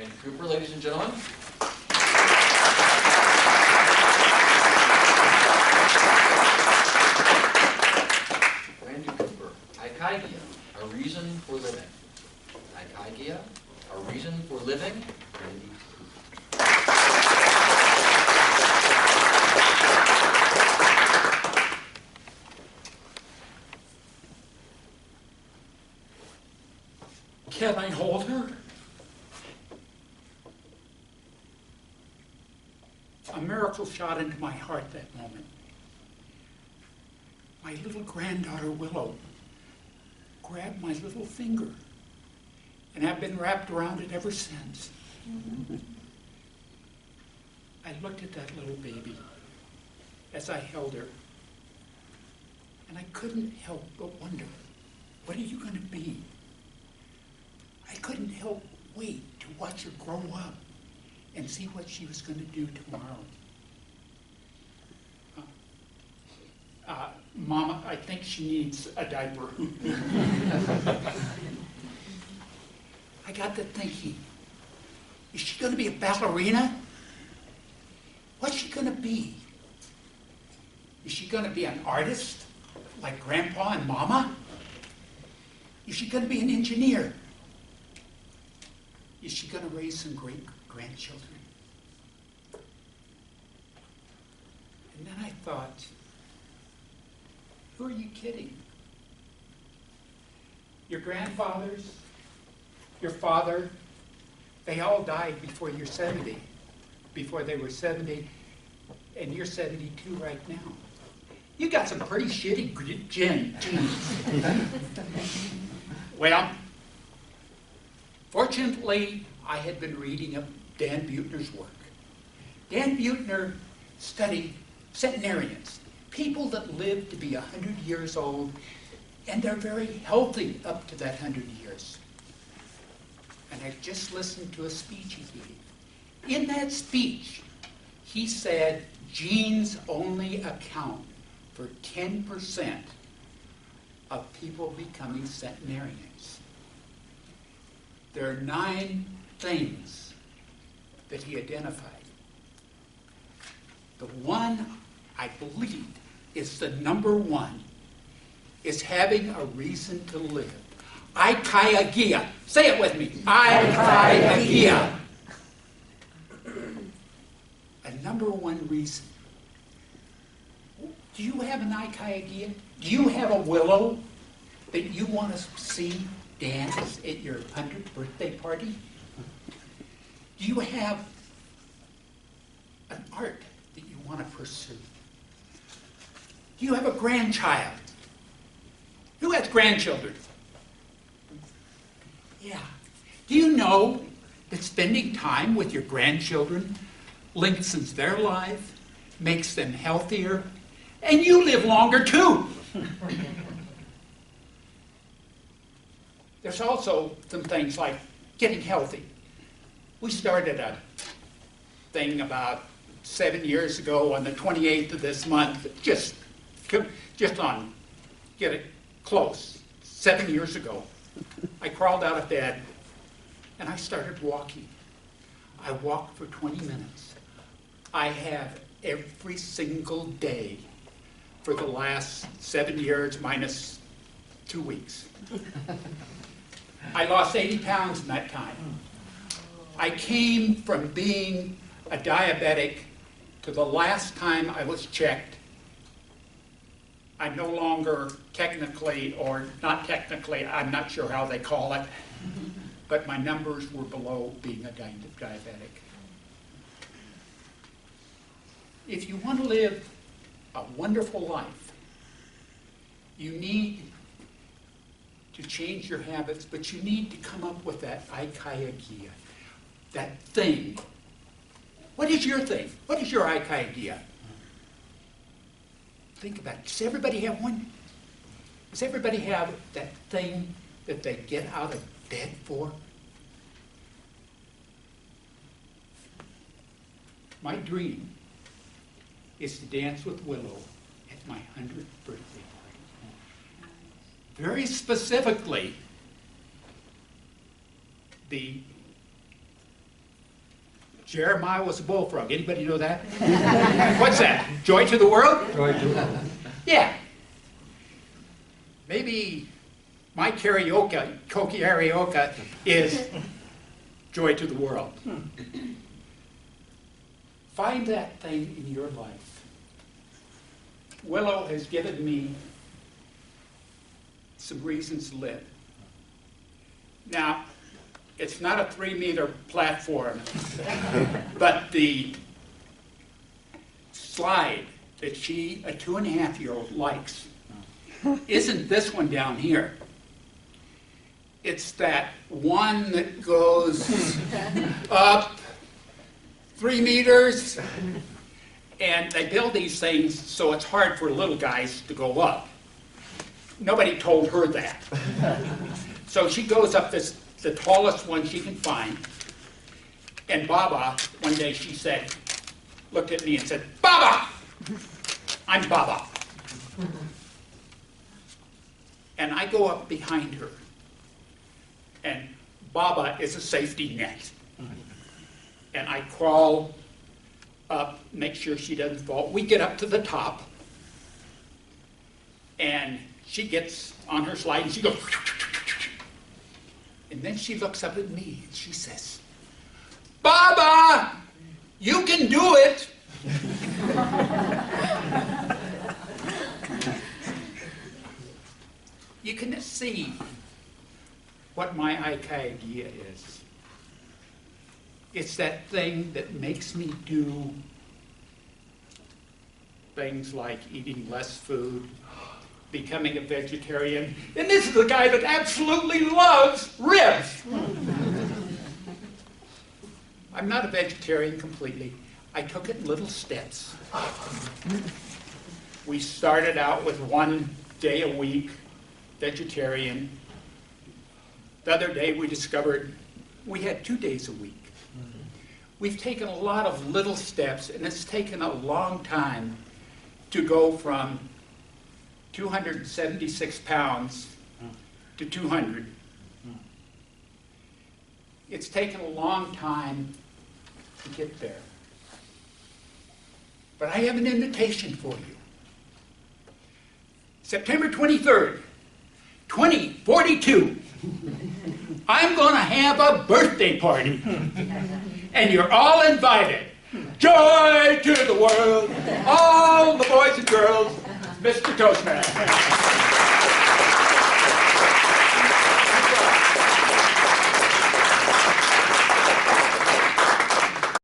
Randy Cooper, ladies and gentlemen. Randy Cooper, Ikigai, a reason for living. Ikigai, a reason for living. Randy Cooper. Can I hold her? A miracle shot into my heart that moment. My little granddaughter, Willow, grabbed my little finger, and I've been wrapped around it ever since. I looked at that little baby as I held her, and I couldn't help but wonder, what are you going to be? I couldn't help wait to watch her grow up and see what she was going to do tomorrow. Mama, I think she needs a diaper. I got to thinking, is she going to be a ballerina? What's she going to be? Is she going to be an artist like Grandpa and Mama? Is she going to be an engineer? Is she going to raise some great grandchildren? And then I thought, who are you kidding? Your grandfathers, your father, they all died before you're 70, before they were 70, and you're 72 right now. You got some pretty shitty genes. Well, fortunately, I had been reading up Dan Buettner's work. Dan Buettner studied centenarians, people that live to be 100 years old, and they're very healthy up to that 100 years. And I just listened to a speech he gave. In that speech, he said genes only account for 10% of people becoming centenarians. There are 9 things that he identified. The one I believe is the number one is having a reason to live. Ikigai. Say it with me. Ikigai. A number one reason. Do you have an Ikigai? Do you have a Willow that you want to see dance at your 100th birthday party? Do you have an art that you want to pursue? Do you have a grandchild? Who has grandchildren? Yeah. Do you know that spending time with your grandchildren lengthens their life, makes them healthier, and you live longer too? There's also some things like getting healthy. We started a thing about 7 years ago on the 28th of this month, just on, get it close, 7 years ago. I crawled out of bed and I started walking. I walked for 20 minutes. I have every single day for the last 7 years minus 2 weeks. I lost 80 pounds in that time. I came from being a diabetic to the last time I was checked. I'm no longer technically, or not technically, I'm not sure how they call it, but my numbers were below being a diabetic. If you want to live a wonderful life, you need to change your habits, but you need to come up with that Ikigai, that thing. What is your thing? What is your Ikigai? Think about it. Does everybody have one? Does everybody have that thing that they get out of bed for? My dream is to dance with Willow at my 100th birthday party. Very specifically, the Jeremiah was a bullfrog. Anybody know that? What's that? Joy to the world? Joy to the world. Yeah. Maybe my karaoke is joy to the world. Find that thing in your life. Willow has given me some reasons to live. Now, it's not a 3-meter platform, but the slide that she, a 2.5-year-old, likes isn't this one down here. It's that one that goes up 3 meters, and they build these things so it's hard for little guys to go up. Nobody told her that. So she goes up this, the tallest one she can find, and Baba, one day she said, looked at me and said, "Baba! I'm Baba." And I go up behind her, and Baba is a safety net. And I crawl up, make sure she doesn't fall. We get up to the top, and she gets on her slide, and she goes, and then she looks up at me, and she says, "Baba, you can do it." You can see what my Ikigai is. It's that thing that makes me do things like eating less food, becoming a vegetarian, and this is the guy that absolutely loves ribs. I'm not a vegetarian completely. I took it in little steps. We started out with 1 day a week, vegetarian. The other day we discovered we had 2 days a week. We've taken a lot of little steps, and it's taken a long time to go from 276 pounds to 200. It's taken a long time to get there. But I have an invitation for you. September 23rd, 2042, I'm going to have a birthday party. And you're all invited. Joy to the world, all the boys and girls, Mr. Toastmaster.